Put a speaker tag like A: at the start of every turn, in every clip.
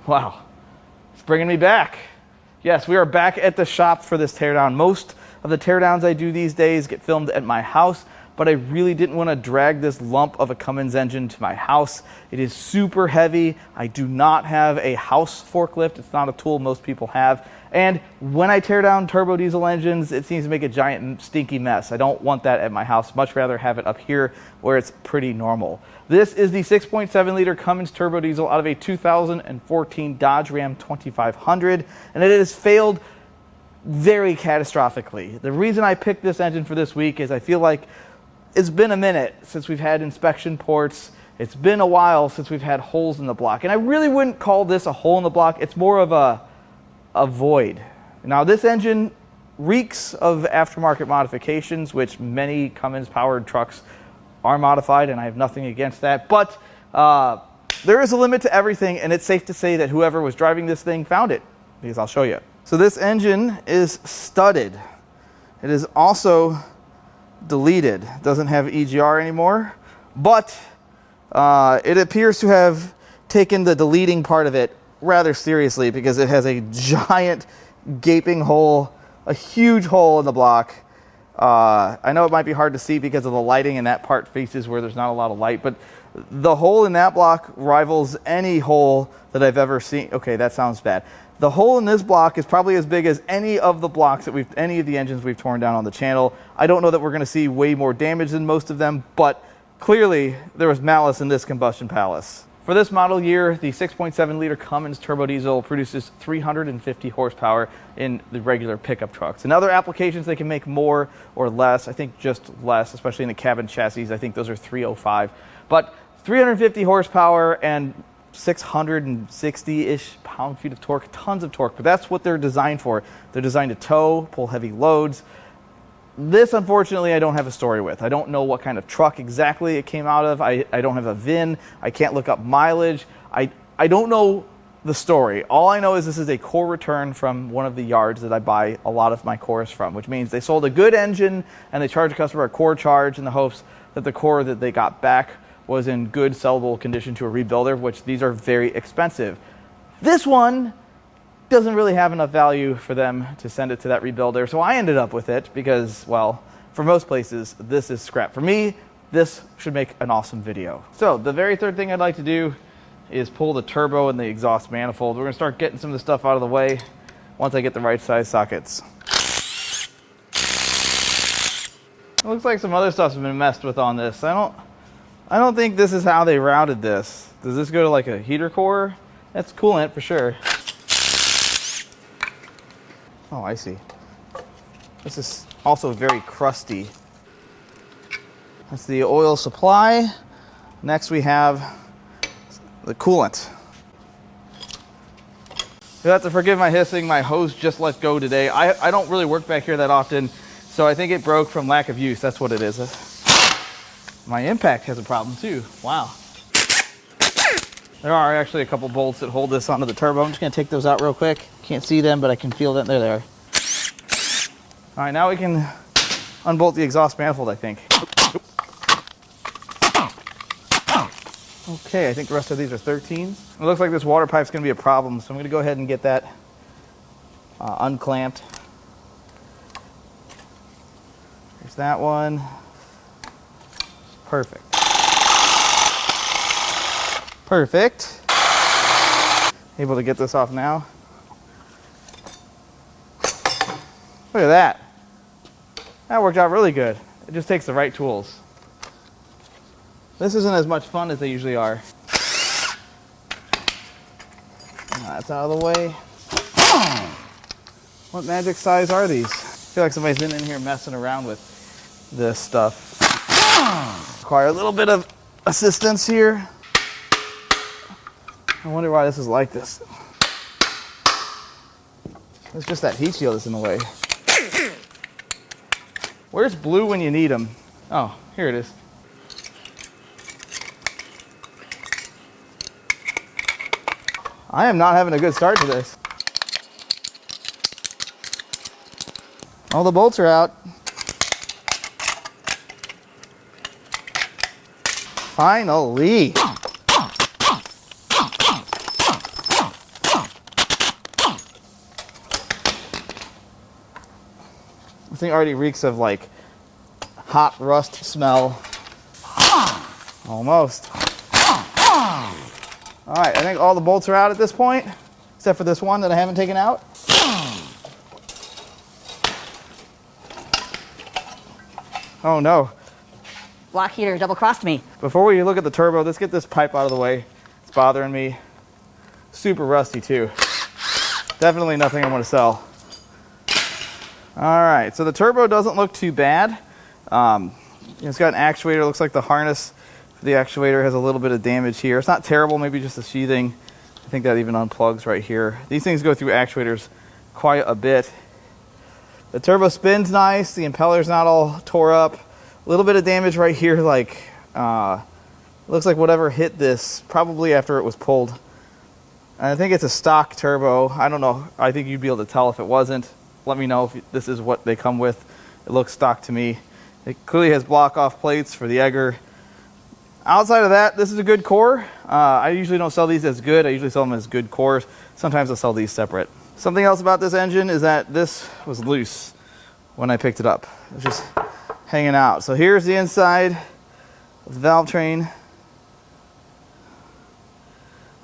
A: Wow, it's bringing me back. Yes, we are back at the shop for this teardown. Most of the teardowns I do these days get filmed at my house, but I really didn't want to drag this lump of a Cummins engine to my house. It is super heavy. I do not have a house forklift. It's not a tool most people have. And when I tear down turbo diesel engines, it seems to make a giant stinky mess. I don't want that at my house. Much rather have it up here where it's pretty normal. This is the 6.7 liter Cummins Turbodiesel out of a 2014 Dodge Ram 2500, and it has failed very catastrophically. The reason I picked this engine for this week is I feel like it's been a minute since we've had inspection ports. It's been a while since we've had holes in the block. And I really wouldn't call this a hole in the block. It's more of a void. Now this engine reeks of aftermarket modifications, which many Cummins powered trucks are modified, and I have nothing against that. But there is a limit to everything, and it's safe to say that whoever was driving this thing found it, because I'll show you. So this engine is studded. It is also deleted. It doesn't have EGR anymore, but it appears to have taken the deleting part of it rather seriously, because it has a giant gaping hole, a huge hole in the block. I know it might be hard to see because of the lighting, and that part faces where there's not a lot of light, but the hole in that block rivals any hole that I've ever seen. Okay, that sounds bad. The hole in this block is probably as big as any of the blocks that any of the engines we've torn down on the channel. I don't know that we're going to see way more damage than most of them, but clearly there was malice in this combustion palace. For this model year, the 6.7 liter Cummins Turbodiesel produces 350 horsepower in the regular pickup trucks. In other applications, they can make more or less. I think just less, especially in the cabin chassis. I think those are 305. But 350 horsepower and 660-ish pound-feet of torque, tons of torque, but that's what they're designed for. They're designed to tow, pull heavy loads. This, unfortunately, I don't have a story with. I don't know what kind of truck exactly it came out of. I don't have a VIN. I can't look up mileage. I don't know the story. All I know is this is a core return from one of the yards that I buy a lot of my cores from, which means they sold a good engine and they charged a customer a core charge in the hopes that the core that they got back was in good sellable condition to a rebuilder, which these are very expensive. This one doesn't really have enough value for them to send it to that rebuilder, so I ended up with it because, well, for most places, this is scrap. For me, this should make an awesome video. So the very third thing I'd like to do is pull the turbo and the exhaust manifold. We're gonna start getting some of the stuff out of the way once I get the right size sockets. It looks like some other stuff's been messed with on this. I don't think this is how they routed this. Does this go to like a heater core? That's coolant for sure. Oh, I see. This is also very crusty. That's the oil supply. Next we have the coolant. You have to forgive my hissing. My hose just let go today. I don't really work back here that often, so I think it broke from lack of use. That's what it is. My impact has a problem too. Wow. There are actually a couple bolts that hold this onto the turbo. I'm just gonna take those out real quick. Can't see them, but I can feel that they're there. All right, now we can unbolt the exhaust manifold, I think. Okay, I think the rest of these are 13s. It looks like this water pipe's gonna be a problem, so I'm gonna go ahead and get that unclamped. There's that one. Perfect. Perfect. Able to get this off now. Look at that. That worked out really good. It just takes the right tools. This isn't as much fun as they usually are. That's out of the way. What magic size are these? I feel like somebody's been in here messing around with this stuff. Require a little bit of assistance here. I wonder why this is like this. It's just that heat shield that's in the way. Where's blue when you need them? Oh, here it is. I am not having a good start to this. All the bolts are out. Finally. This thing already reeks of like hot rust smell. Almost. All right, I think all the bolts are out at this point, except for this one that I haven't taken out. Oh no.
B: Block heater double-crossed me.
A: Before we look at the turbo, let's get this pipe out of the way. It's bothering me. Super rusty too. Definitely nothing I want to sell. All right, so the turbo doesn't look too bad. It's got an actuator. Looks like the harness for the actuator has a little bit of damage here. It's not terrible, maybe just the sheathing. I think that even unplugs right here. These things go through actuators quite a bit. The turbo spins nice. The impeller's not all tore up. A little bit of damage right here, like looks like whatever hit this probably after it was pulled. And I think it's a stock turbo. I don't know. I think you'd be able to tell if it wasn't. Let me know if this is what they come with. It looks stock to me. It clearly has block-off plates for the egger. Outside of that, this is a good core. I usually don't sell these as good. I usually sell them as good cores. Sometimes I'll sell these separate. Something else about this engine is that this was loose when I picked it up. It was just hanging out. So here's the inside of the valve train.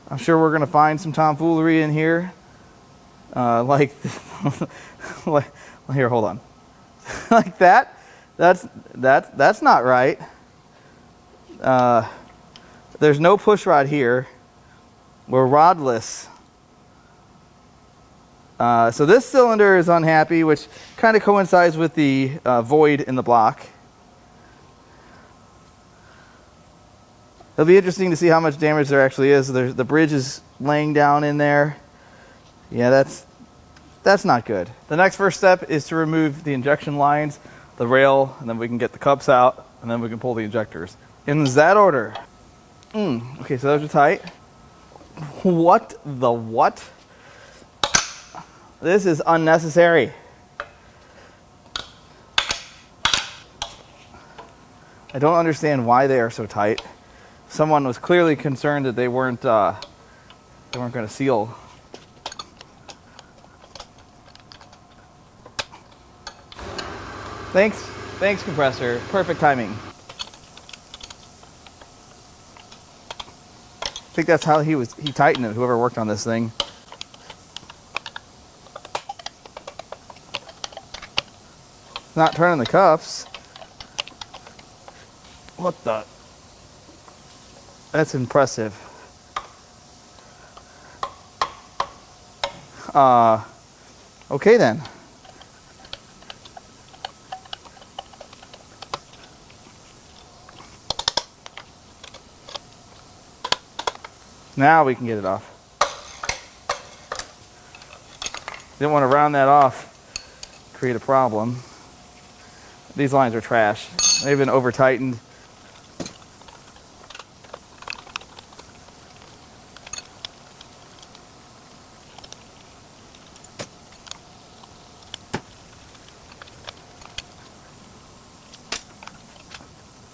A: I'm sure we're going to find some tomfoolery in here. Like here, hold on. Like that. That's not right. There's no push rod here. We're rodless. So this cylinder is unhappy, which kind of coincides with the void in the block. It'll be interesting to see how much damage there actually is. The bridge is laying down in there. Yeah, that's not good. The next first step is to remove the injection lines, the rail, and then we can get the cups out, and then we can pull the injectors. In that order. Okay, so those are tight. What the what? This is unnecessary. I don't understand why they are so tight. Someone was clearly concerned that they weren't going to seal. Thanks, compressor. Perfect timing. I think that's how he tightened it. Whoever worked on this thing. Not turning the cuffs. What the? That's impressive. Okay then. Now we can get it off. Didn't want to round that off, create a problem. These lines are trash. They've been over tightened.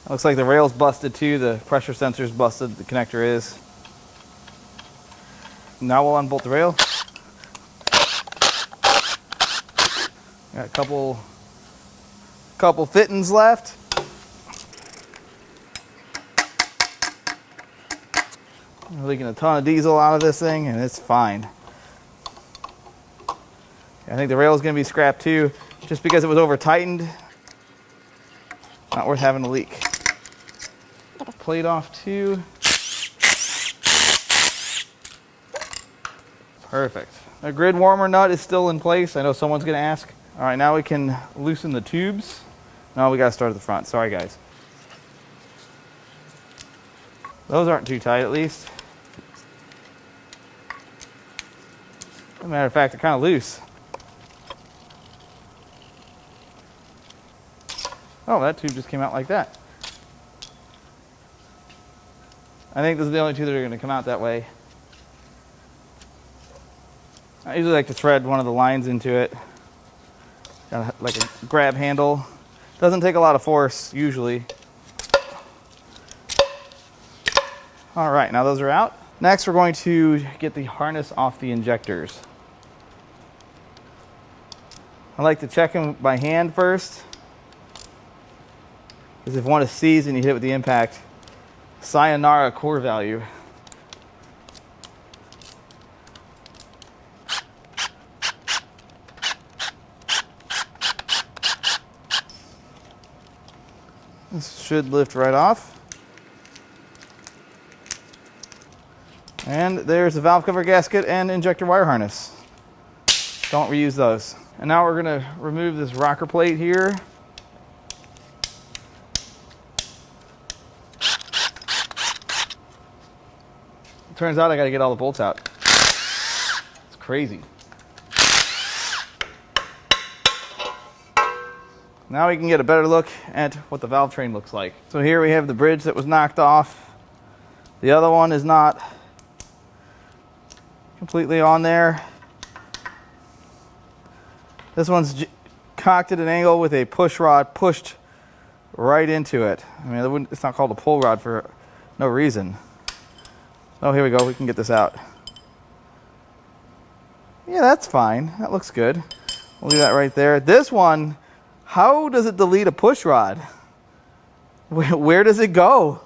A: Looks like the rail's busted too. The pressure sensor's busted. The connector is. Now we'll unbolt the rail. Got a couple fittings left. We're leaking a ton of diesel out of this thing, and it's fine. I think the rail is going to be scrapped too, just because it was over tightened. Not worth having a leak. Plate off too. Perfect. The grid warmer nut is still in place. I know someone's going to ask. All right, now we can loosen the tubes. No, we got to start at the front. Sorry, guys. Those aren't too tight, at least. As a matter of fact, they're kind of loose. Oh, that tube just came out like that. I think this is the only two that are going to come out that way. I usually like to thread one of the lines into it. Got like a grab handle. Doesn't take a lot of force, usually. All right, now those are out. Next, we're going to get the harness off the injectors. I like to check them by hand first, because if one is seized and you hit it with the impact, sayonara core value. This should lift right off. And there's the valve cover gasket and injector wire harness. Don't reuse those. And now we're going to remove this rocker plate here. Turns out I got to get all the bolts out. It's crazy. Now we can get a better look at what the valve train looks like. So here we have the bridge that was knocked off. The other one is not completely on there. This one's cocked at an angle with a push rod pushed right into it. I mean, it's not called a pull rod for no reason. Oh, here we go. We can get this out. Yeah, that's fine. That looks good. We'll leave that right there. This one, how does it delete a push rod? Where does it go?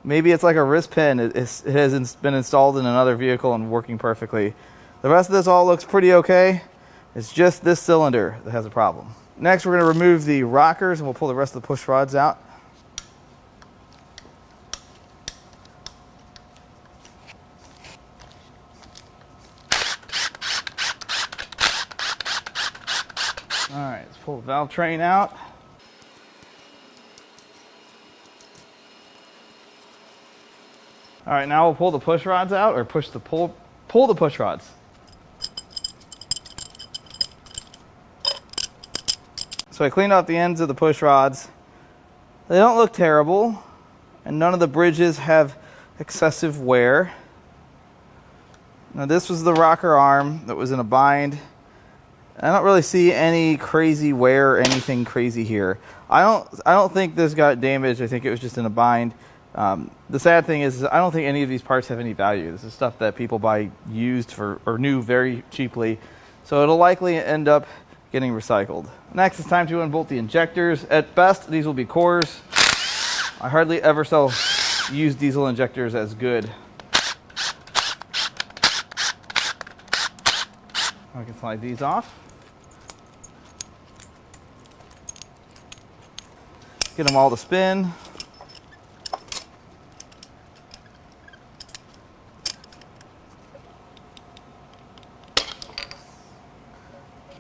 A: Maybe it's like a wrist pin. It has been installed in another vehicle and working perfectly. The rest of this all looks pretty okay. It's just this cylinder that has a problem. Next, we're going to remove the rockers and we'll pull the rest of the push rods out. All right, let's pull the valve train out. All right, now we'll pull the push rods out, or pull the push rods. So I cleaned off the ends of the push rods. They don't look terrible, and none of the bridges have excessive wear. Now this was the rocker arm that was in a bind. I don't really see any crazy wear or anything crazy here. I don't think this got damaged. I think it was just in a bind. The sad thing is I don't think any of these parts have any value. This is stuff that people buy used for or new very cheaply. So it'll likely end up getting recycled. Next, it's time to unbolt the injectors. At best, these will be cores. I hardly ever sell used diesel injectors as good. I can slide these off. Get them all to spin.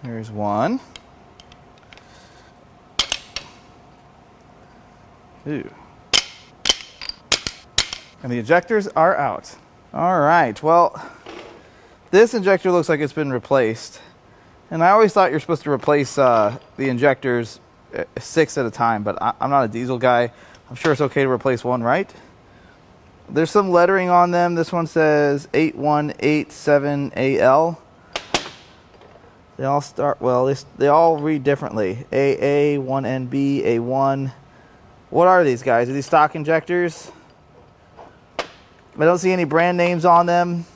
A: There's one. Ooh. And the injectors are out. All right, well, this injector looks like it's been replaced. And I always thought you're supposed to replace the injectors 6 at a time, but I'm not a diesel guy. I'm sure it's okay to replace one, right? There's some lettering on them. This one says 6.7L. They all start, well, they all read differently. AA, 1NB, A1. What are these guys? Are these stock injectors? I don't see any brand names on them.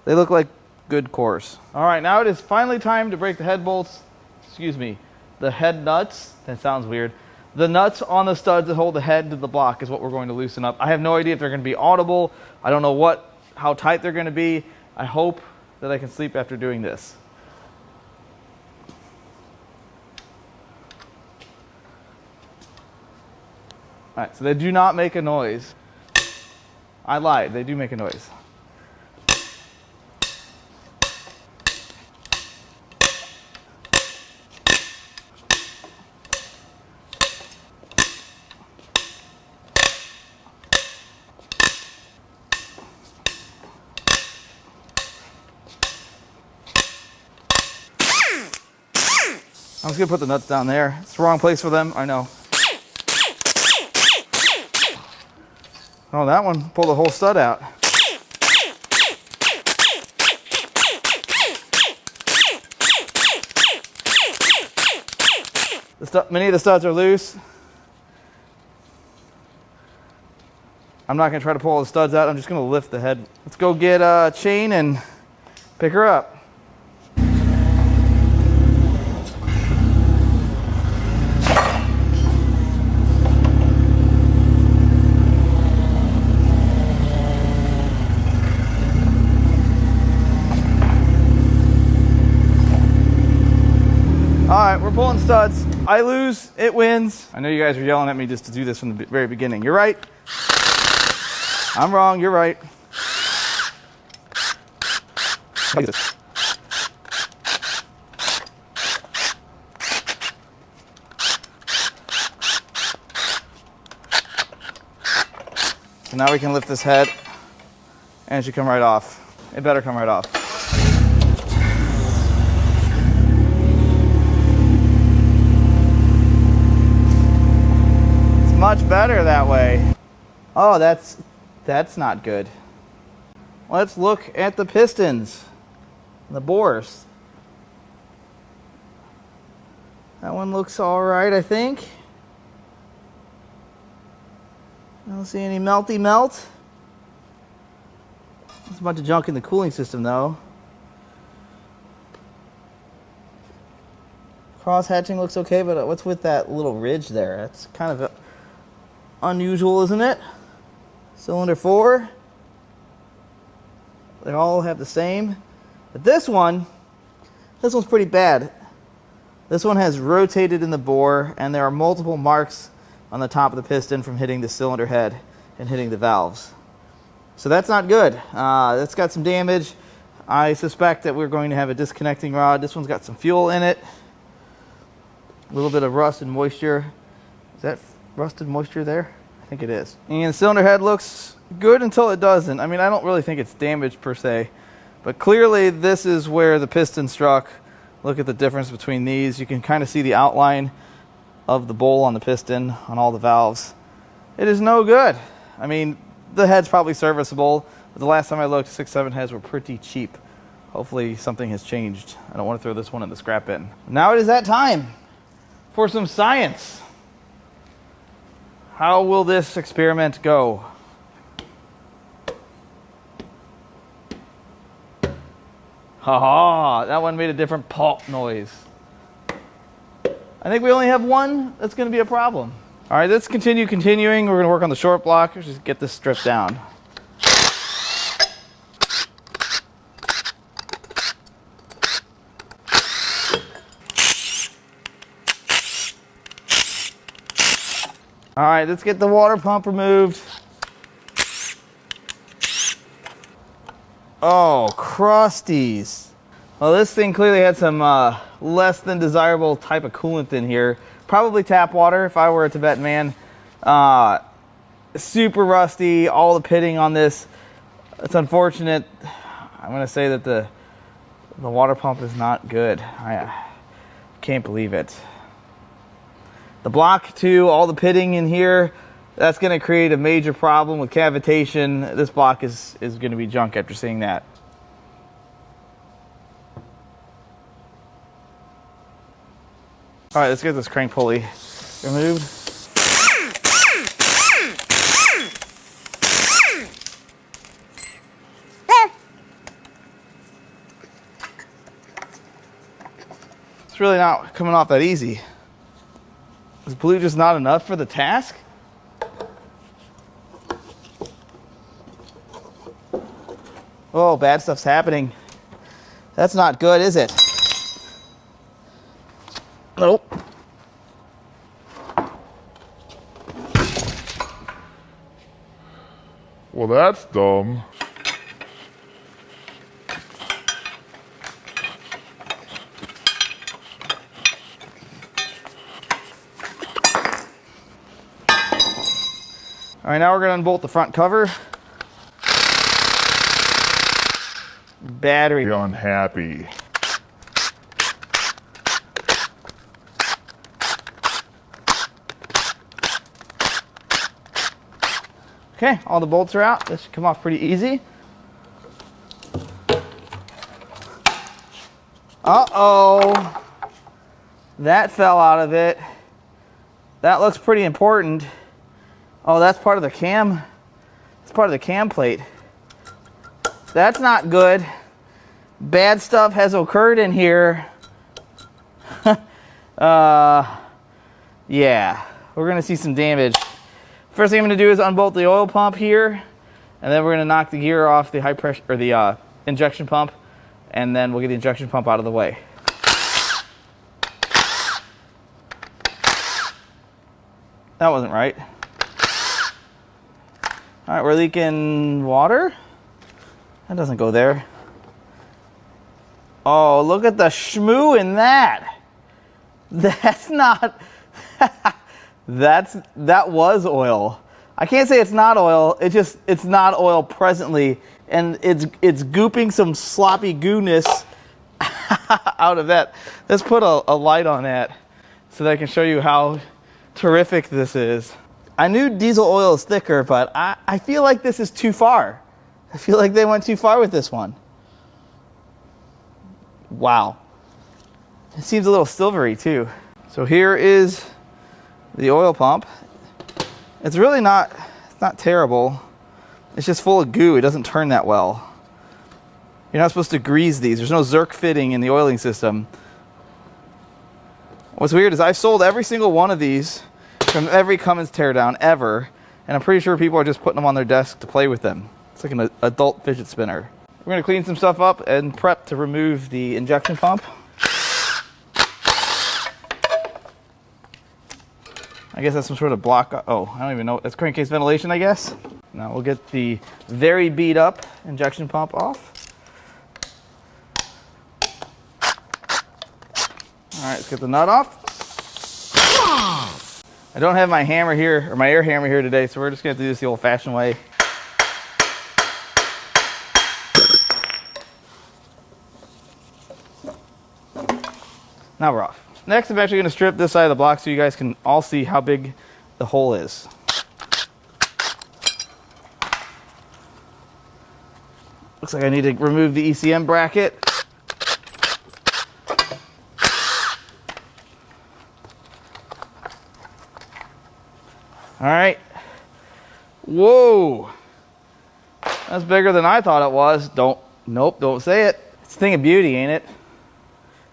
A: They look like good cores. All right, now it is finally time to break the head bolts. Excuse me, the head nuts. That sounds weird. The nuts on the studs that hold the head to the block is what we're going to loosen up. I have no idea if they're going to be audible. I don't know how tight they're going to be. I hope that I can sleep after doing this. All right, so they do not make a noise. I lied, they do make a noise. I'm just gonna put the nuts down there. It's the wrong place for them, I know. Oh, that one pulled the whole stud out. Many of the studs are loose. I'm not going to try to pull all the studs out. I'm just going to lift the head. Let's go get a chain and pick her up. right, we're pulling studs. I lose, it wins. I know you guys are yelling at me just to do this from the very beginning. You're right. I'm wrong, you're right. Look at this. So now we can lift this head and it should come right off. It better come right off. It's much better that way. Oh, that's not good. Let's look at the pistons, the bores. That one looks all right, I think. I don't see any melty melt. There's a bunch of junk in the cooling system though. Cross hatching looks okay, but what's with that little ridge there? That's kind of unusual, isn't it? Cylinder 4. They all have the same. But this one's pretty bad. This one has rotated in the bore, and there are multiple marks on the top of the piston from hitting the cylinder head and hitting the valves. So that's not good. That's got some damage. I suspect that we're going to have a disconnecting rod. This one's got some fuel in it. A little bit of rust and moisture. Is that rust and moisture there? I think it is. And the cylinder head looks good until it doesn't. I mean, I don't really think it's damaged per se, but clearly this is where the piston struck. Look at the difference between these. You can kind of see the outline of the bowl on the piston on all the valves. It is no good. I mean, the head's probably serviceable, but the last time I looked, 6.7 heads were pretty cheap. Hopefully something has changed. I don't want to throw this one in the scrap bin. Now it is that time for some science. How will this experiment go? Haha, that one made a different pop noise. I think we only have one that's going to be a problem. All right, let's continuing. We're going to work on the short block. Let's just get this stripped down. All right, let's get the water pump removed. Oh, crusties. Well, this thing clearly had some less than desirable type of coolant in here. Probably tap water if I were a Tibetan man. Super rusty, all the pitting on this. It's unfortunate. I'm going to say that the water pump is not good. I can't believe it. The block too, all the pitting in here, that's going to create a major problem with cavitation. This block is going to be junk after seeing that. All right, let's get this crank pulley removed. It's really not coming off that easy. Is blue just not enough for the task? Oh, bad stuff's happening. That's not good, is it? Nope.
C: Well, that's dumb.
A: All right, now we're going to unbolt the front cover. Battery.
C: Be unhappy.
A: Okay, all the bolts are out. This should come off pretty easy. Uh-oh. That fell out of it. That looks pretty important. Oh, that's part of the cam. It's part of the cam plate. That's not good. Bad stuff has occurred in here. Yeah, we're gonna see some damage. First thing I'm gonna do is unbolt the oil pump here, and then we're gonna knock the gear off the high pressure or the injection pump, and then we'll get the injection pump out of the way. That wasn't right. All right, we're leaking water. That doesn't go there. Oh, look at the SCHMOO in that. That's not, that was oil. I can't say it's not oil, it's not oil presently, and it's gooping some sloppy gooness out of that. Let's put a light on that so that I can show you how terrific this is. I knew diesel oil is thicker, but I feel like this is too far. I feel like they went too far with this one. Wow. It seems a little silvery too. So here is the oil pump. It's really not terrible. It's just full of goo. It doesn't turn that well. You're not supposed to grease these. There's no Zerk fitting in the oiling system. What's weird is I've sold every single one of these from every Cummins teardown ever, and I'm pretty sure people are just putting them on their desk to play with them. It's like an adult fidget spinner. We're going to clean some stuff up and prep to remove the injection pump. I guess that's some sort of block. Oh, I don't even know. That's crankcase ventilation, I guess. Now we'll get the very beat up injection pump off. All right, let's get the nut off. I don't have my hammer here, or my air hammer here today, so we're just going to do this the old-fashioned way. Now we're off. Next, I'm actually going to strip this side of the block so you guys can all see how big the hole is. Looks like I need to remove the ECM bracket. All right. Whoa. That's bigger than I thought it was. Nope, don't say it. It's a thing of beauty, ain't it?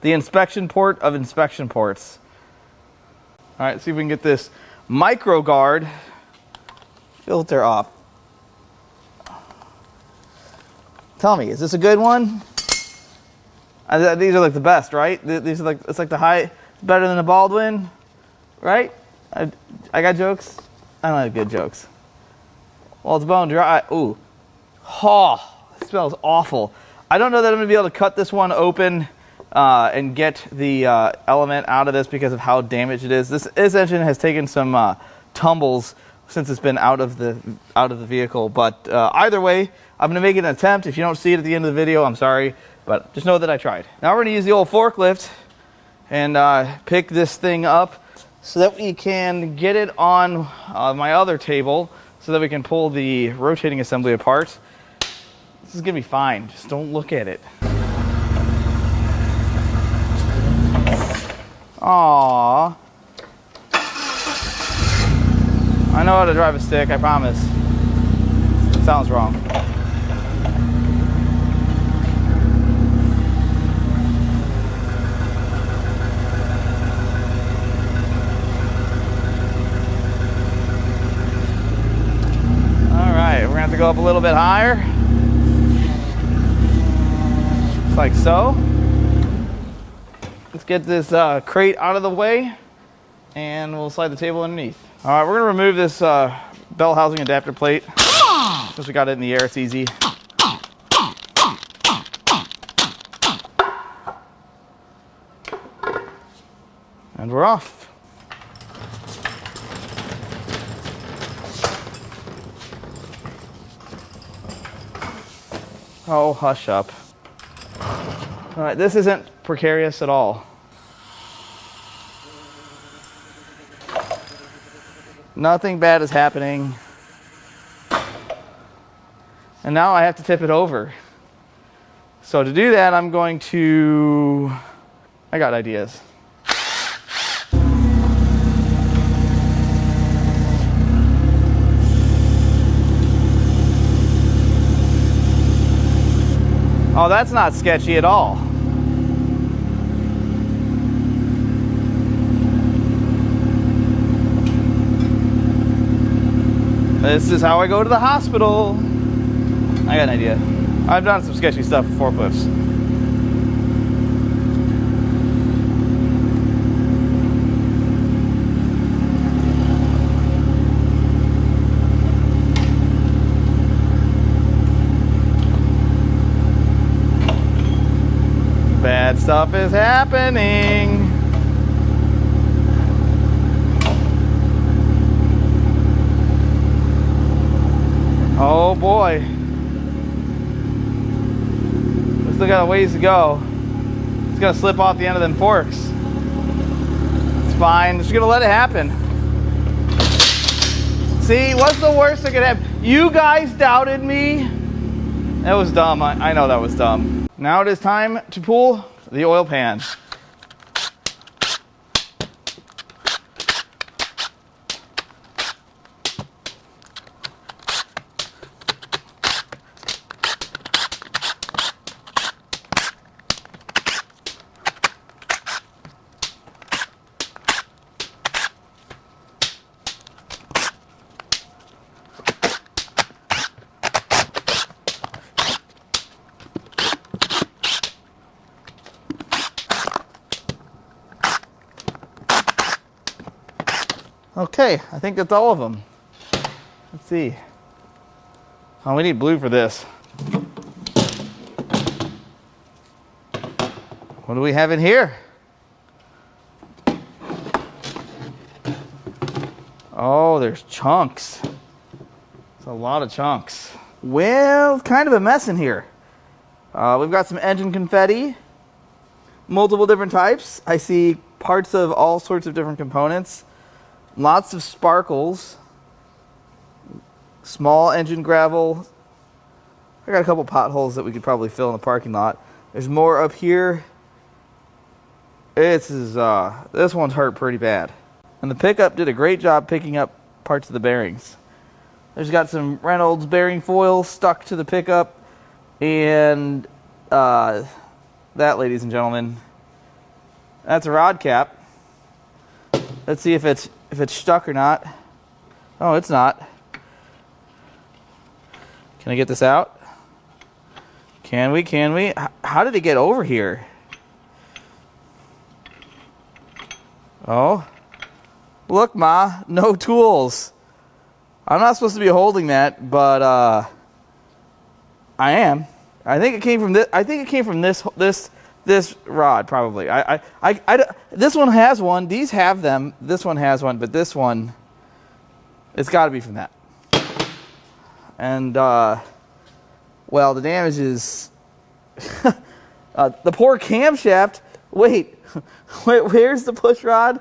A: The inspection port of inspection ports. All right, let's see if we can get this micro guard filter off. Tell me, is this a good one? These are like the best, right? These are like, it's like the high, better than the Baldwin, right? I got jokes. I don't have good jokes. Well, it's bone dry. Ooh, oh, it smells awful. I don't know that I'm gonna be able to cut this one open and get the element out of this because of how damaged it is. This engine has taken some tumbles since it's been out of the vehicle. But either way, I'm going to make an attempt. If you don't see it at the end of the video, I'm sorry, but just know that I tried. Now we're going to use the old forklift and pick this thing up so that we can get it on my other table so that we can pull the rotating assembly apart. This is going to be fine. Just don't look at it. Aww. I know how to drive a stick, I promise. It sounds wrong. Alright, we're gonna have to go up a little bit higher. Just like so. Let's get this crate out of the way and we'll slide the table underneath. All right, we're gonna remove this bell housing adapter plate. Since we got it in the air, it's easy. And we're off. Oh, hush up. All right, this isn't precarious at all. Nothing bad is happening. And now I have to tip it over. So to do that, I'm going to... I got ideas. Oh, that's not sketchy at all. This is how I go to the hospital. I got an idea. I've done some sketchy stuff with forklifts. Bad stuff is happening. Oh boy. We still got a ways to go. It's gonna slip off the end of them forks. It's fine, just gonna let it happen. See, what's the worst that could happen? You guys doubted me. That was dumb, I know that was dumb. Now it is time to pull the oil pan. Okay, I think that's all of them. Let's see. Oh, we need blue for this. What do we have in here? Oh, there's chunks. It's a lot of chunks. Well, kind of a mess in here. We've got some engine confetti, multiple different types. I see parts of all sorts of different components. Lots of sparkles, small engine gravel. I got a couple potholes that we could probably fill in the parking lot. There's more up here. This one's hurt pretty bad. And the pickup did a great job picking up parts of the bearings. There's got some Reynolds bearing foil stuck to the pickup, and that, ladies and gentlemen, that's a rod cap. Let's see if it's stuck or not. Oh, it's not. Can I get this out? Can we? How did it get over here? Oh. Look, Ma, no tools. I'm not supposed to be holding that, but I am. I think it came from this. I think it came from this rod, probably. This one has one. These have them. This one has one, but this one, it's got to be from that. And well, the damage is the poor camshaft. Wait, where's the push rod?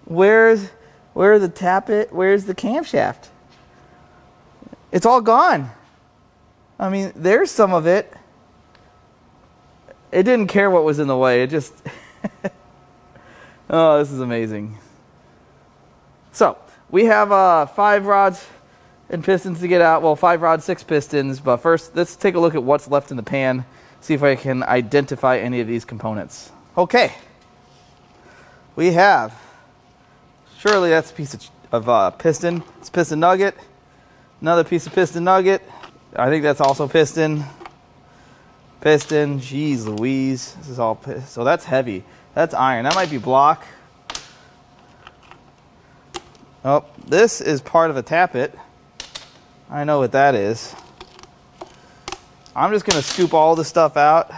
A: Where's the tappet? Where's the camshaft? It's all gone. I mean, there's some of it. It didn't care what was in the way. It just... Oh, this is amazing. So, we have 5 rods and pistons to get out. Well, 5 rods, 6 pistons. But first, let's take a look at what's left in the pan. See if I can identify any of these components. Okay. We have... Surely that's a piece of piston. It's piston nugget. Another piece of piston nugget. I think that's also piston. Piston. Jeez Louise. This is all piston. So that's heavy. That's iron. That might be block. Oh, this is part of a tappet. I know what that is. I'm just going to scoop all this stuff out.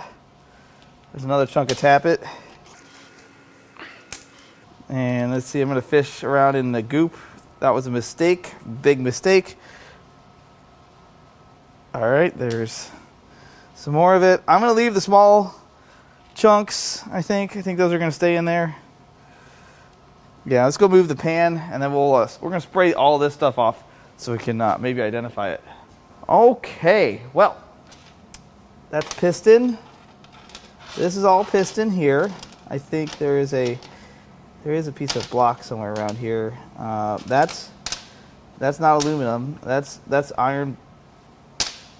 A: There's another chunk of tappet. And let's see, I'm going to fish around in the goop. That was a mistake, big mistake. All right, there's some more of it. I'm going to leave the small chunks, I think those are going to stay in there. Yeah, let's go move the pan, and then we're going to spray all this stuff off so we can maybe identify it. Okay, well, that's piston. This is all piston here. I think there is a piece of block somewhere around here. That's not aluminum. That's iron.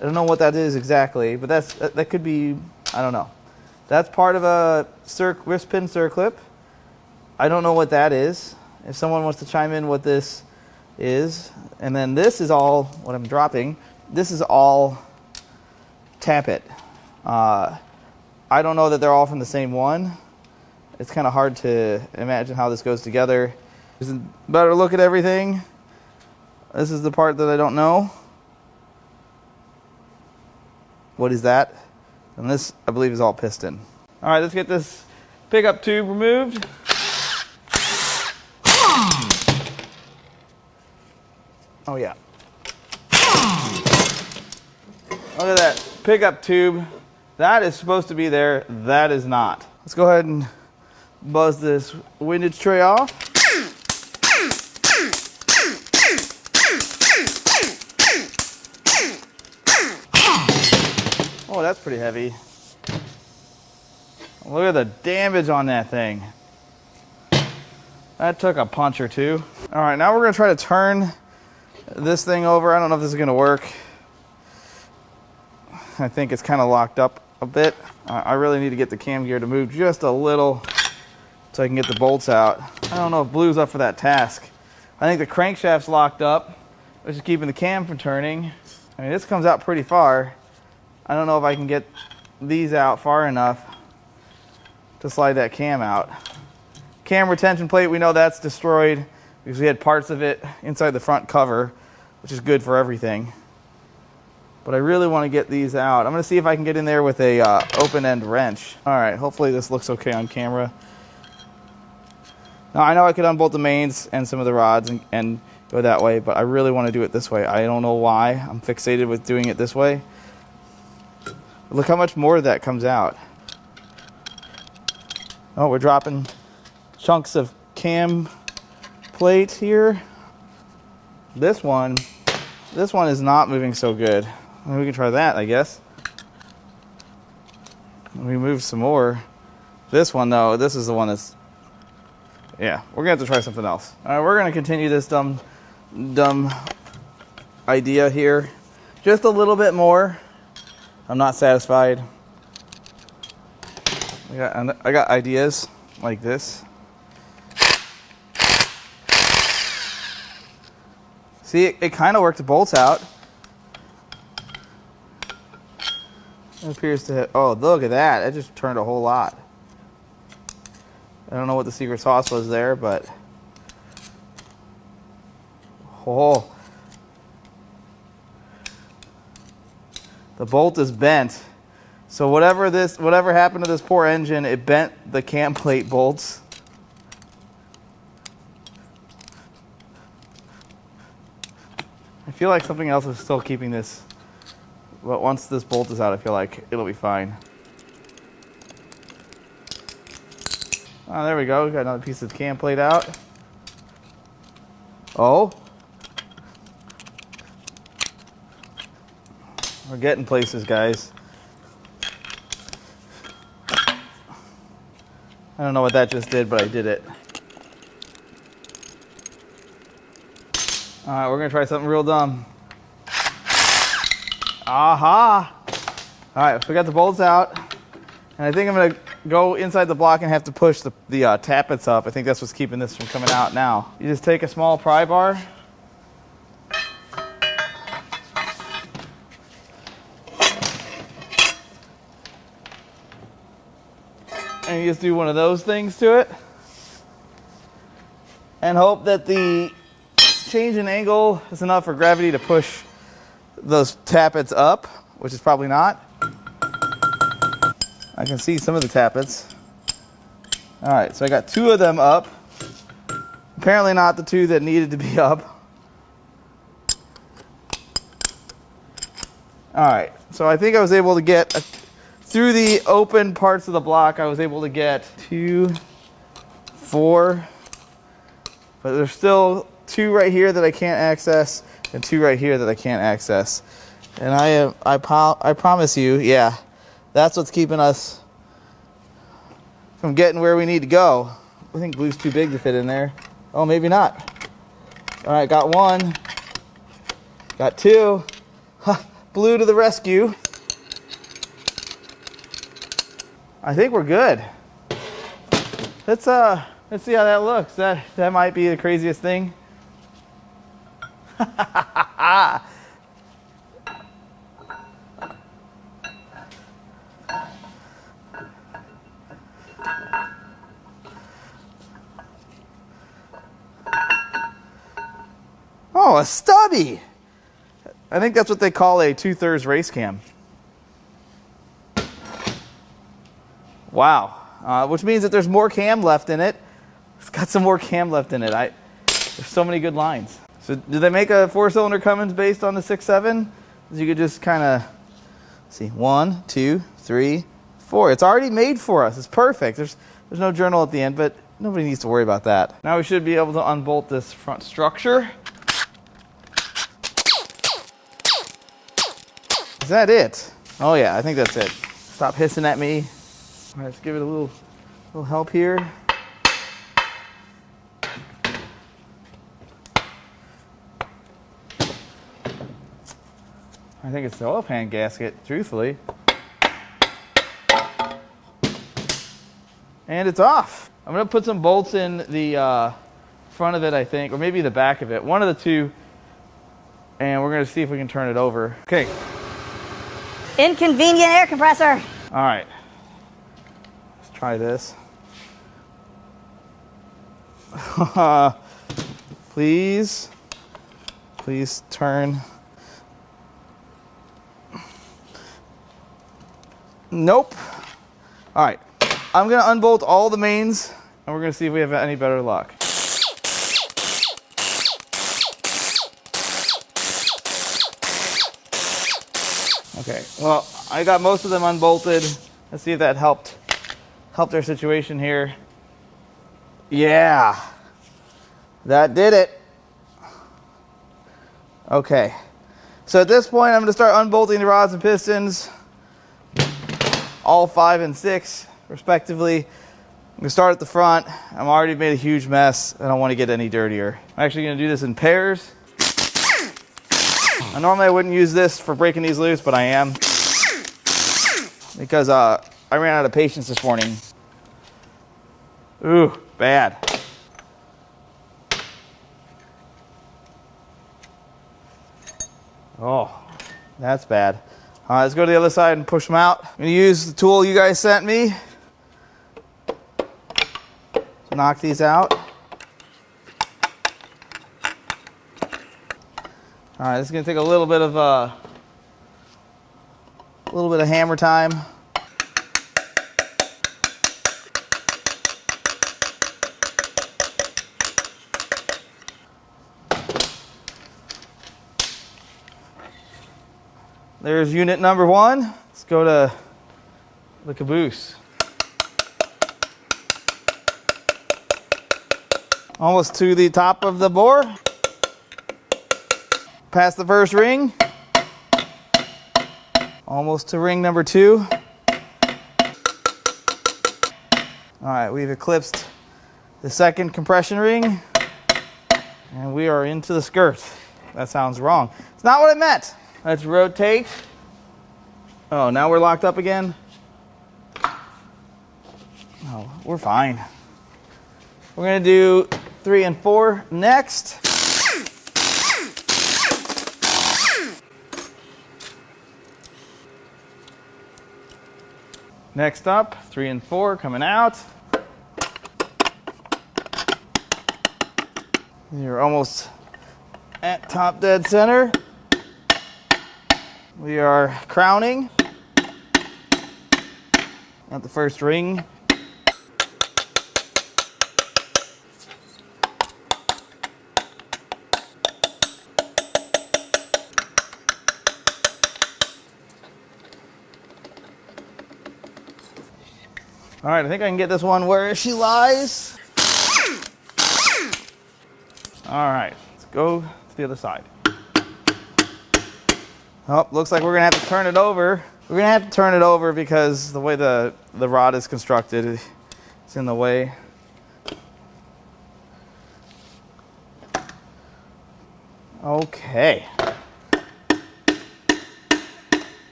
A: I don't know what that is exactly, but that could be, I don't know. That's part of a wrist pin circlip. I don't know what that is. If someone wants to chime in what this is. And then this is all what I'm dropping. This is all tappet. I don't know that they're all from the same one. It's kind of hard to imagine how this goes together. There's a better look at everything. This is the part that I don't know. What is that? And this, I believe, is all piston. All right, let's get this pickup tube removed. Oh yeah. Look at that pickup tube. That is supposed to be there. That is not. Let's go ahead and buzz this windage tray off. Oh, that's pretty heavy. Look at the damage on that thing. That took a punch or two. All right, now we're gonna try to turn this thing over. I don't know if this is gonna work. I think it's kind of locked up a bit. I really need to get the cam gear to move just a little so I can get the bolts out. I don't know if Blue's up for that task. I think the crankshaft's locked up, which is keeping the cam from turning. I mean, this comes out pretty far. I don't know if I can get these out far enough to slide that cam out. Cam retention plate, we know that's destroyed because we had parts of it inside the front cover, which is good for everything. But I really want to get these out. I'm going to see if I can get in there with a open-end wrench. All right, hopefully this looks okay on camera. Now, I know I could unbolt the mains and some of the rods and go that way, but I really want to do it this way. I don't know why. I'm fixated with doing it this way. Look how much more of that comes out. Oh, we're dropping chunks of cam plate here. This one is not moving so good. Well, we can try that, I guess. We move some more. This one, though, this is the one that's... Yeah, we're going to have to try something else. All right, we're going to continue this dumb idea here. Just a little bit more. I'm not satisfied. I got ideas like this. See, it kind of worked the bolts out. It appears to have, oh, look at that. It just turned a whole lot. I don't know what the secret sauce was there, but... Oh. The bolt is bent. So whatever happened to this poor engine, it bent the cam plate bolts. I feel like something else is still keeping this. But once this bolt is out, I feel like it'll be fine. Oh, there we go. We got another piece of cam plate out. Oh. We're getting places, guys. I don't know what that just did, but I did it. All right, we're gonna try something real dumb. Aha! All right, so we got the bolts out, and I think I'm gonna go inside the block and have to push the tappets up. I think that's what's keeping this from coming out now. You just take a small pry bar. And you just do one of those things to it. And hope that the change in angle is enough for gravity to push those tappets up, which is probably not. I can see some of the tappets. All right, so I got two of them up. Apparently not the two that needed to be up. All right, so I think I was able to get, through the open parts of the block, I was able to get 2, 4, but there's still 2 right here that I can't access and 2 right here that I can't access. And I promise you, yeah, that's what's keeping us from getting where we need to go. I think Blue's too big to fit in there. Oh, maybe not. All right, got 1, got 2. Blue to the rescue. I think we're good. Let's see how that looks. That might be the craziest thing. Oh, a stubby. I think that's what they call a 2/3 race cam. Wow. Which means that there's more cam left in it. It's got some more cam left in it. There's so many good lines. So did they make a 4-cylinder Cummins based on the 6.7? You could just kind of see 1, 2, 3, 4. It's already made for us. It's perfect. There's no journal at the end, but nobody needs to worry about that. Now we should be able to unbolt this front structure. Is that it? Oh yeah, I think that's it. Stop hissing at me. All right, let's give it a little help here. I think it's the oil pan gasket, truthfully. And it's off. I'm gonna put some bolts in the front of it, I think, or maybe the back of it. One of the two. And we're gonna see if we can turn it over. Okay.
B: Inconvenient air compressor.
A: All right. Let's try this. Please turn. Nope. All right. I'm gonna unbolt all the mains and we're gonna see if we have any better luck. Okay, well, I got most of them unbolted. Let's see if that helped our situation here. Yeah, that did it. Okay, so at this point, I'm gonna start unbolting the rods and pistons, all 5 and 6, respectively. I'm gonna start at the front. I'm already made a huge mess. I don't want to get any dirtier. I'm actually gonna do this in pairs. Normally I wouldn't use this for breaking these loose, but I am. Because I ran out of patience this morning. Ooh, bad. Oh, that's bad. All right, let's go to the other side and push them out. I'm gonna use the tool you guys sent me to knock these out. All right, this is gonna take a little bit of hammer time. There's unit number 1. Let's go to the caboose. Almost to the top of the bore. Past the first ring. Almost to ring number 2. All right, we've eclipsed the second compression ring. And we are into the skirt. That sounds wrong. It's not what I meant. Let's rotate. Oh, now we're locked up again? Oh, we're fine. We're gonna do 3 and 4 next. Next up, 3 and 4 coming out. You're almost at top dead center. We are crowning at the first ring. All right, I think I can get this one where she lies. All right, let's go to the other side. Oh, looks like we're gonna have to turn it over. We're gonna have to turn it over because the way the rod is constructed, it's in the way. Okay.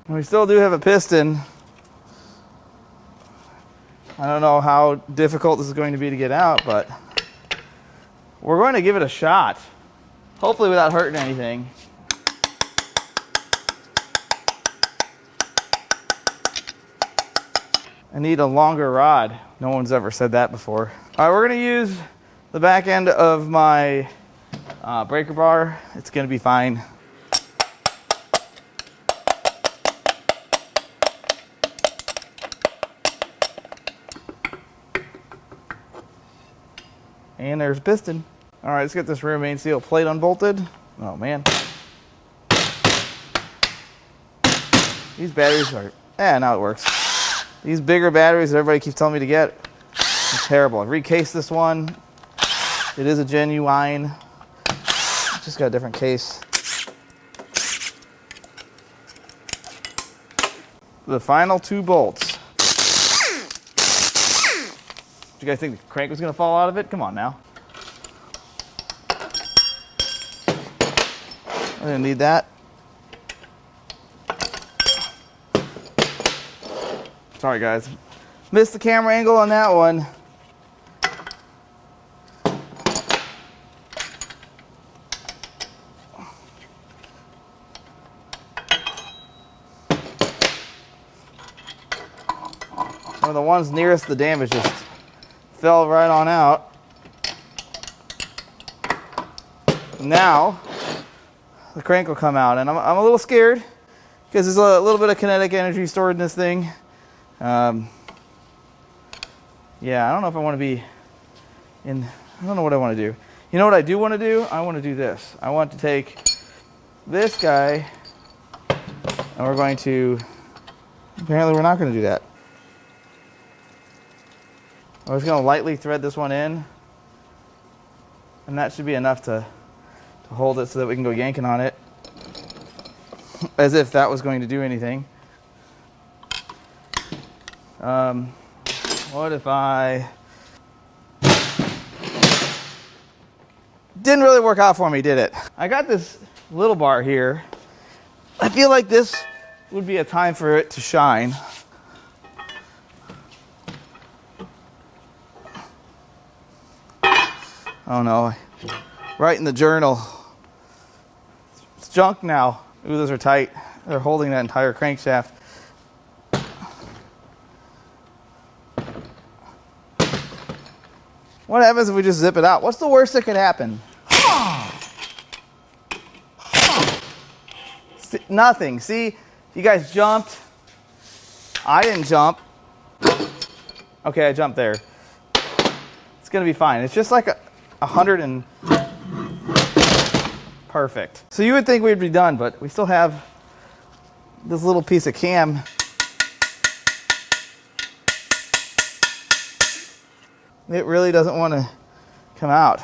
A: We still do have a piston. I don't know how difficult this is going to be to get out, but we're going to give it a shot. Hopefully without hurting anything. I need a longer rod. No one's ever said that before. All right, we're going to use the back end of my breaker bar, it's going to be fine. And there's piston. All right, let's get this rear main seal plate unbolted. Oh man. These batteries are, now it works. These bigger batteries that everybody keeps telling me to get, are terrible. I've recased this one. It is a genuine, just got a different case. The final 2 bolts. You guys think the crank was going to fall out of it? Come on now. I didn't need that. Sorry guys. Missed the camera angle on that one. One of the ones nearest the damage just fell right on out. Now the crank will come out, and I'm a little scared because there's a little bit of kinetic energy stored in this thing. Yeah, I don't know if I want to be in, I don't know what I want to do. You know what I do want to do? I want to do this. I want to take this guy, and we're going to, apparently we're not going to do that. I was going to lightly thread this one in, and that should be enough to hold it so that we can go yanking on it, as if that was going to do anything. What if I... Didn't really work out for me, did it? I got this little bar here. I feel like this would be a time for it to shine. Oh no, right in the journal. It's junk now. Ooh, those are tight. They're holding that entire crankshaft. What happens if we just zip it out? What's the worst that could happen? See, nothing. See, you guys jumped. I didn't jump. Okay, I jumped there. It's gonna be fine. It's just like 100 and perfect. So you would think we'd be done, but we still have this little piece of cam. It really doesn't want to come out.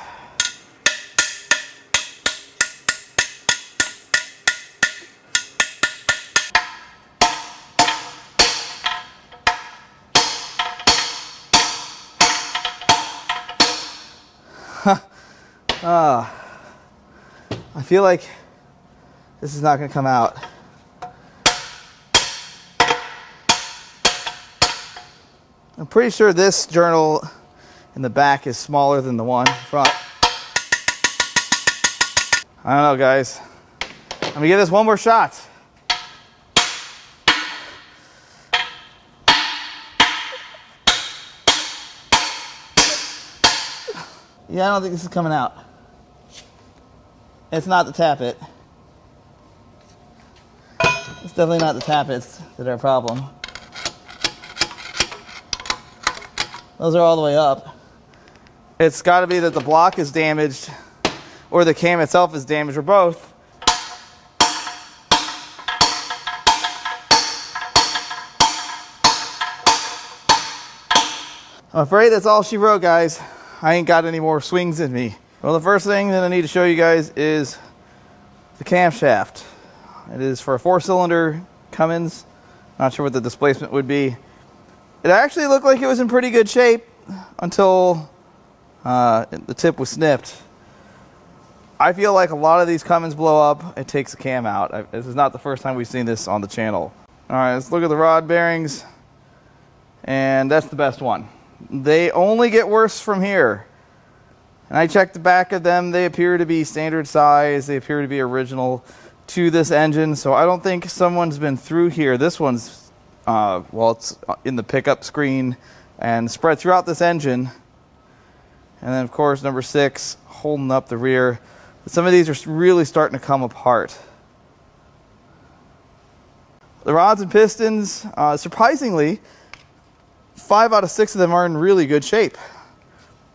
A: I feel like this is not going to come out. I'm pretty sure this journal in the back is smaller than the one in front. I don't know, guys. I'm going to give this one more shot. Yeah, I don't think this is coming out. It's not the tappet. It's definitely not the tappets that are a problem. Those are all the way up. It's got to be that the block is damaged or the cam itself is damaged, or both. I'm afraid that's all she wrote, guys. I ain't got any more swings in me. Well, the first thing that I need to show you guys is the camshaft. It is for a 4-cylinder Cummins. Not sure what the displacement would be. It actually looked like it was in pretty good shape until the tip was snipped. I feel like a lot of these Cummins blow up. It takes the cam out. This is not the first time we've seen this on the channel. All right, let's look at the rod bearings. And that's the best one. They only get worse from here. And I checked the back of them. They appear to be standard size. They appear to be original to this engine. So I don't think someone's been through here. This one's, well, it's in the pickup screen and spread throughout this engine. And then, of course, number 6, holding up the rear. Some of these are really starting to come apart. The rods and pistons, surprisingly, 5 out of 6 of them are in really good shape.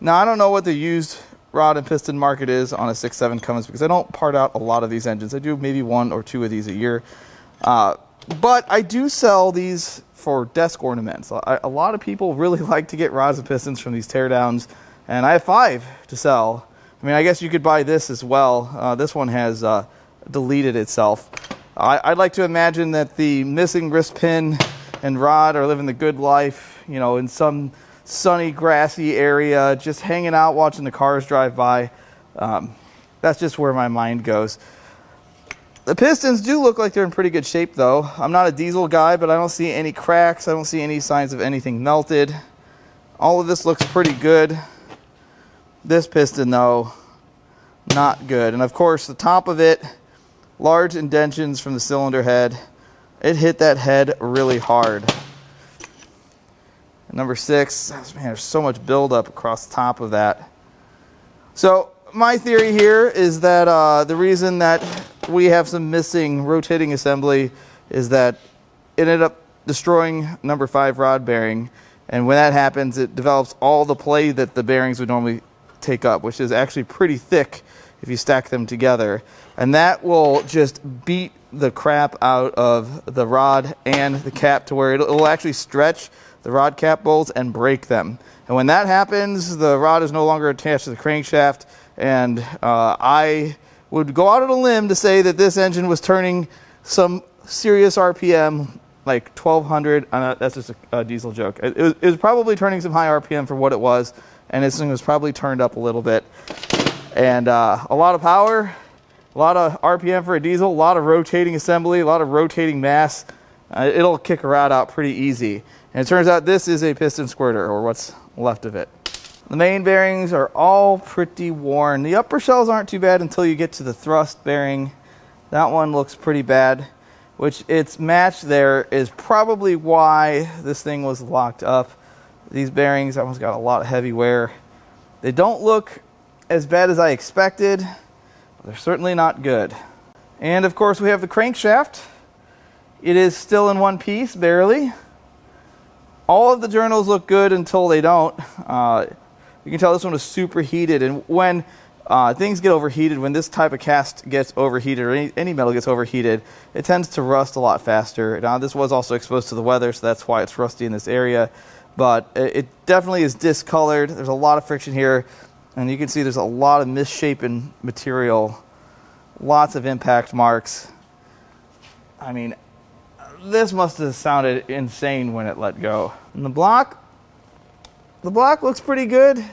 A: Now, I don't know what the used rod and piston market is on a 6.7 Cummins because I don't part out a lot of these engines. I do maybe 1 or 2 of these a year. But I do sell these for desk ornaments. A lot of people really like to get rods and pistons from these teardowns, and I have 5 to sell. I mean, I guess you could buy this as well. This one has deleted itself. I'd like to imagine that the missing wrist pin and rod are living the good life, you know, in some sunny, grassy area, just hanging out, watching the cars drive by. That's just where my mind goes. The pistons do look like they're in pretty good shape, though. I'm not a diesel guy, but I don't see any cracks. I don't see any signs of anything melted. All of this looks pretty good. This piston, though, not good. And, of course, the top of it, large indentions from the cylinder head. It hit that head really hard. Number 6, man, there's so much buildup across the top of that. So my theory here is that the reason that we have some missing rotating assembly is that it ended up destroying number 5 rod bearing. And when that happens, it develops all the play that the bearings would normally take up, which is actually pretty thick if you stack them together. And that will just beat the crap out of the rod and the cap to where it will actually stretch the rod cap bolts and break them. And when that happens, the rod is no longer attached to the crankshaft. And I would go out on a limb to say that this engine was turning some serious RPM, like 1200. That's just a diesel joke. It was probably turning some high RPM for what it was. And this thing was probably turned up a little bit. And a lot of power, a lot of RPM for a diesel, a lot of rotating assembly, a lot of rotating mass. It'll kick a rod out pretty easy. And it turns out this is a piston squirter, or what's left of it. The main bearings are all pretty worn. The upper shells aren't too bad until you get to the thrust bearing. That one looks pretty bad, which its match there is probably why this thing was locked up. These bearings, that one's got a lot of heavy wear. They don't look as bad as I expected, but they're certainly not good. And of course we have the crankshaft. It is still in one piece, barely. All of the journals look good until they don't. You can tell this one is super heated, and when things get overheated, when this type of cast gets overheated, or any metal gets overheated, it tends to rust a lot faster. Now this was also exposed to the weather, so that's why it's rusty in this area, but it definitely is discolored. There's a lot of friction here, and you can see there's a lot of misshapen material, lots of impact marks. I mean, this must have sounded insane when it let go. And the block looks pretty good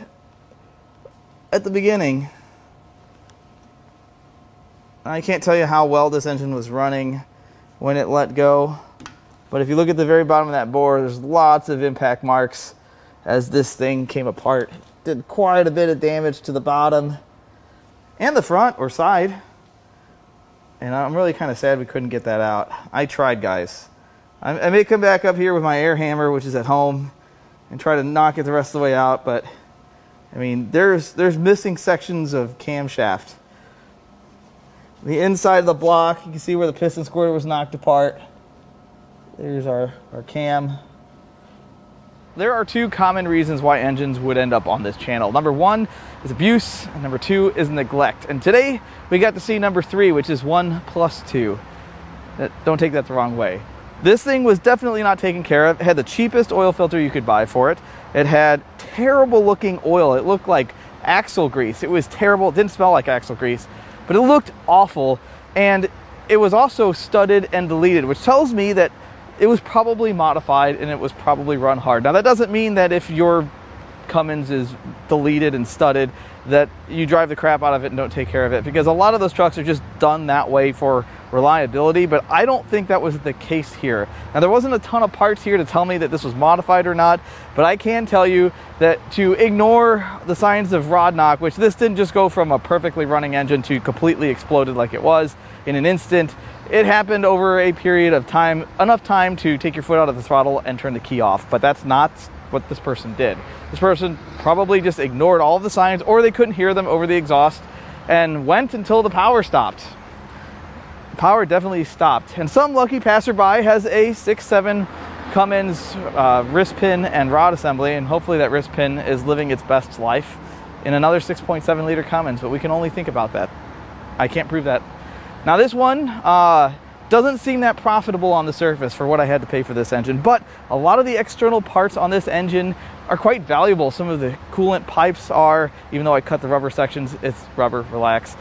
A: at the beginning. I can't tell you how well this engine was running when it let go, but if you look at the very bottom of that bore, there's lots of impact marks as this thing came apart. It did quite a bit of damage to the bottom and the front or side. And I'm really kind of sad we couldn't get that out. I tried, guys. I may come back up here with my air hammer, which is at home, and try to knock it the rest of the way out, but I mean, there's missing sections of camshaft. The inside of the block, you can see where the piston squirter was knocked apart. There's our cam. There are 2 common reasons why engines would end up on this channel. Number 1 is abuse, and number 2 is neglect. And today we got to see number 3, which is 1 plus 2. Don't take that the wrong way. This thing was definitely not taken care of. It had the cheapest oil filter you could buy for it. It had terrible looking oil. It looked like axle grease. It was terrible. It didn't smell like axle grease, but it looked awful. And it was also studded and deleted, which tells me that it was probably modified and it was probably run hard. Now that doesn't mean that if your Cummins is deleted and studded that you drive the crap out of it and don't take care of it, because a lot of those trucks are just done that way for reliability, but I don't think that was the case here. Now there wasn't a ton of parts here to tell me that this was modified or not, but I can tell you that to ignore the signs of rod knock, which this didn't just go from a perfectly running engine to completely exploded like it was in an instant. It happened over a period of time, enough time to take your foot out of the throttle and turn the key off, but that's not what this person did. This person probably just ignored all of the signs, or they couldn't hear them over the exhaust, and went until the power stopped. Power definitely stopped. And some lucky passerby has a 6.7 Cummins wrist pin and rod assembly, and hopefully that wrist pin is living its best life in another 6.7 liter Cummins, but we can only think about that. I can't prove that. Now this one doesn't seem that profitable on the surface for what I had to pay for this engine, but a lot of the external parts on this engine are quite valuable. Some of the coolant pipes are, even though I cut the rubber sections, it's rubber, relax.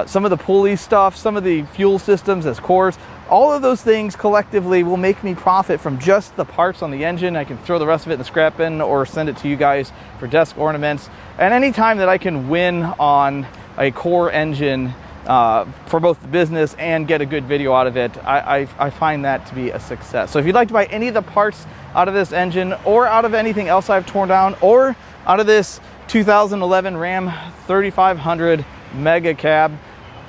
A: Some of the pulley stuff, some of the fuel systems as cores, all of those things collectively will make me profit from just the parts on the engine. I can throw the rest of it in the scrap bin or send it to you guys for desk ornaments. And anytime that I can win on a core engine for both the business and get a good video out of it, I find that to be a success. So if you'd like to buy any of the parts out of this engine or out of anything else I've torn down or out of this 2011 Ram 3500 Mega Cab,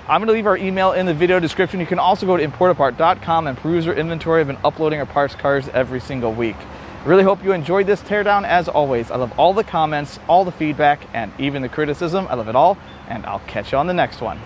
A: I'm going to leave our email in the video description. You can also go to Importapart.com and peruse our inventory. I've been uploading our parts cards every single week. I really hope you enjoyed this teardown. As always, I love all the comments, all the feedback, and even the criticism. I love it all, and I'll catch you on the next one.